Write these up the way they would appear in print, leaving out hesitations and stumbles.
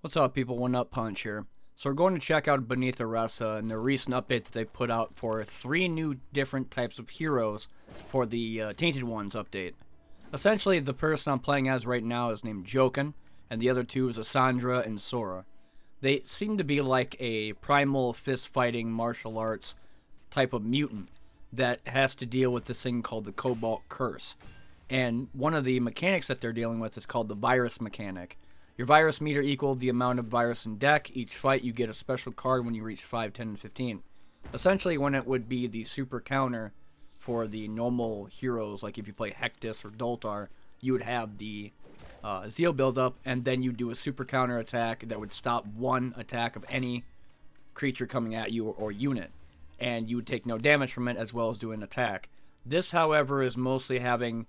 What's up, people? One Up Punch here. So we're going to check out Beneath Oresa and the recent update that they put out for 3 new different types of heroes for the Tainted Ones update. Essentially, the person I'm playing as right now is named Jokan, and the other two is Issandre and Sora. They seem to be like a primal fist-fighting martial arts type of mutant that has to deal with this thing called the Cobalt Curse. And one of the mechanics that they're dealing with is called the virus mechanic. Your virus meter equals the amount of virus in deck. Each fight you get a special card when you reach 5, 10, and 15. Essentially when it would be the super counter for the normal heroes, like if you play Hectus or Doltar, you would have the Zeal build-up, and then you do a super counter attack that would stop one attack of any creature coming at you or unit. And you would take no damage from it as well as do an attack. This, however, is mostly having,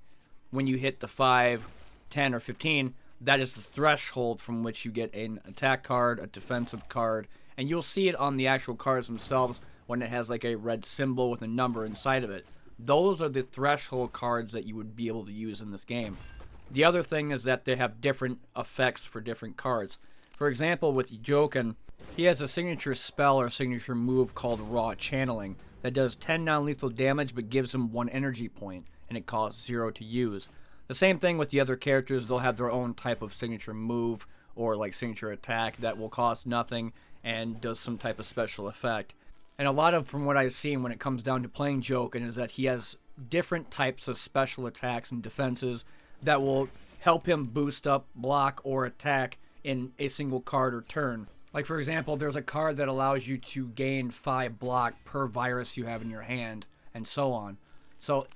when you hit the 5, 10, or 15, that is the threshold from which you get an attack card, a defensive card, and you'll see it on the actual cards themselves when it has like a red symbol with a number inside of it. Those are the threshold cards that you would be able to use in this game. The other thing is that they have different effects for different cards. For example, with Jokan, he has a signature spell or signature move called Raw Channeling that does 10 non-lethal damage but gives him 1 energy point, and it costs 0 to use. The same thing with the other characters. They'll have their own type of signature move or like signature attack that will cost nothing and does some type of special effect. And a lot of, from what I've seen when it comes down to playing Jokan, is that he has different types of special attacks and defenses that will help him boost up, block, or attack in a single card or turn. Like, for example, there's a card that allows you to gain 5 block per virus you have in your hand, and so on. So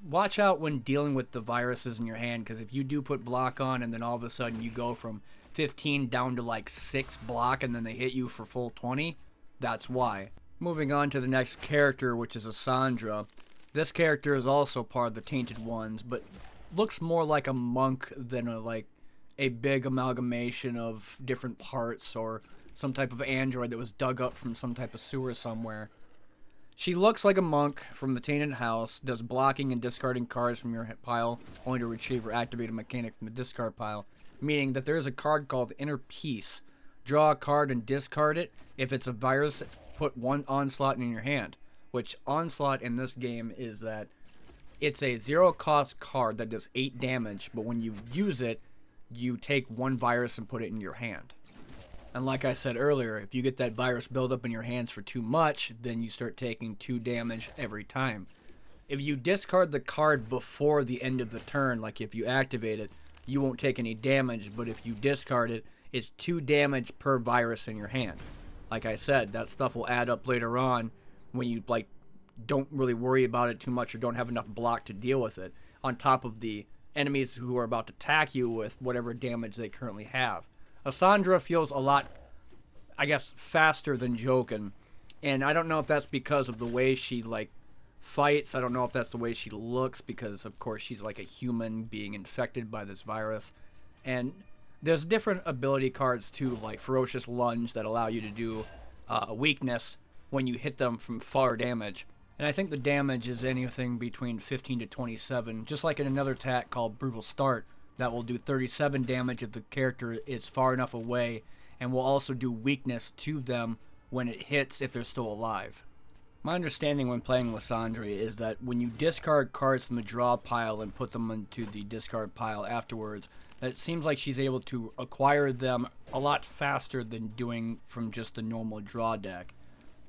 watch out when dealing with the viruses in your hand, because if you do put block on and then all of a sudden you go from 15 down to like 6 block and then they hit you for full 20, that's why. Moving on to the next character, which is Issandre. This character is also part of the Tainted Ones, but looks more like a monk than a big amalgamation of different parts or some type of android that was dug up from some type of sewer somewhere. She looks like a monk from the Tainted House, does blocking and discarding cards from your pile, only to retrieve or activate a mechanic from the discard pile, meaning that there is a card called Inner Peace. Draw a card and discard it. If it's a virus, put 1 Onslaught in your hand, which Onslaught in this game is that it's a 0-cost card that does 8 damage, but when you use it, you take 1 virus and put it in your hand. And like I said earlier, if you get that virus buildup in your hands for too much, then you start taking 2 damage every time. If you discard the card before the end of the turn, like if you activate it, you won't take any damage, but if you discard it, it's 2 damage per virus in your hand. Like I said, that stuff will add up later on when you don't really worry about it too much or don't have enough block to deal with it, on top of the enemies who are about to attack you with whatever damage they currently have. Issandre feels a lot, I guess, faster than Jokan, and I don't know if that's because of the way she fights. I don't know if that's the way she looks, because of course she's like a human being infected by this virus. And there's different ability cards too, like Ferocious Lunge, that allow you to do a weakness when you hit them from far damage. And I think the damage is anything between 15 to 27, just like in another attack called Brutal Start, that will do 37 damage if the character is far enough away, and will also do weakness to them when it hits if they're still alive. My understanding when playing Issandre is that when you discard cards from the draw pile and put them into the discard pile afterwards, that it seems like she's able to acquire them a lot faster than doing from just the normal draw deck.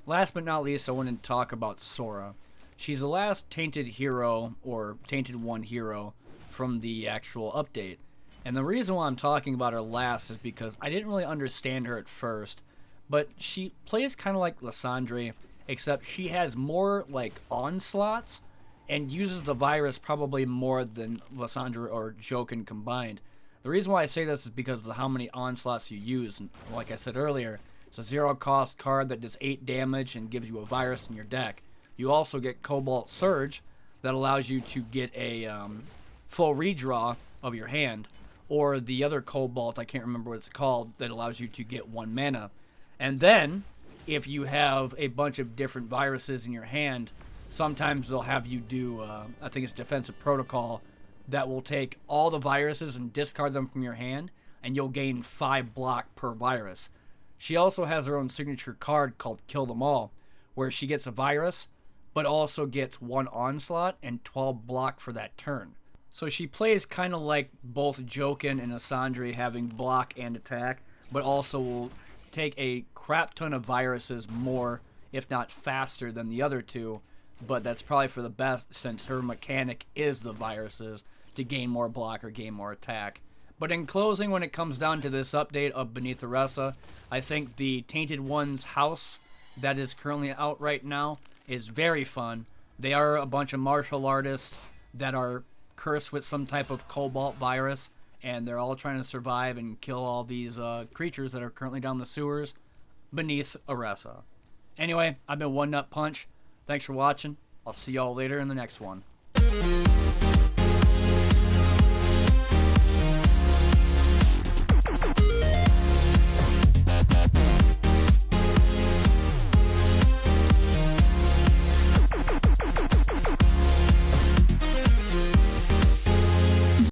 Last but not least, I want to talk about Sora. She's the last Tainted hero, or Tainted One hero, from the actual update. And the reason why I'm talking about her last is because I didn't really understand her at first, but she plays kind of like Issandre, except she has more onslaughts and uses the virus probably more than Issandre or Jokan combined. The reason why I say this is because of how many onslaughts you use. And like I said earlier, it's a 0-cost card that does 8 damage and gives you a virus in your deck. You also get Cobalt Surge that allows you to get a full redraw of your hand, or the other Cobalt, I can't remember what it's called, that allows you to get 1 mana. And then, if you have a bunch of different viruses in your hand, sometimes they'll have you do, I think it's Defensive Protocol, that will take all the viruses and discard them from your hand, and you'll gain 5 block per virus. She also has her own signature card called Kill Them All, where she gets a virus, but also gets 1 onslaught and 12 block for that turn. So she plays kind of like both Jokan and Issandre, having block and attack, but also will take a crap ton of viruses more, if not faster, than the other two. But that's probably for the best, since her mechanic is the viruses to gain more block or gain more attack. But in closing, when it comes down to this update of Beneath Oresa, I think the Tainted One's house that is currently out right now is very fun. They are a bunch of martial artists that are cursed with some type of cobalt virus, and they're all trying to survive and kill all these creatures that are currently down the sewers beneath Oresa. Anyway, I've been One Nut Punch. Thanks for watching. I'll see y'all later in the next one.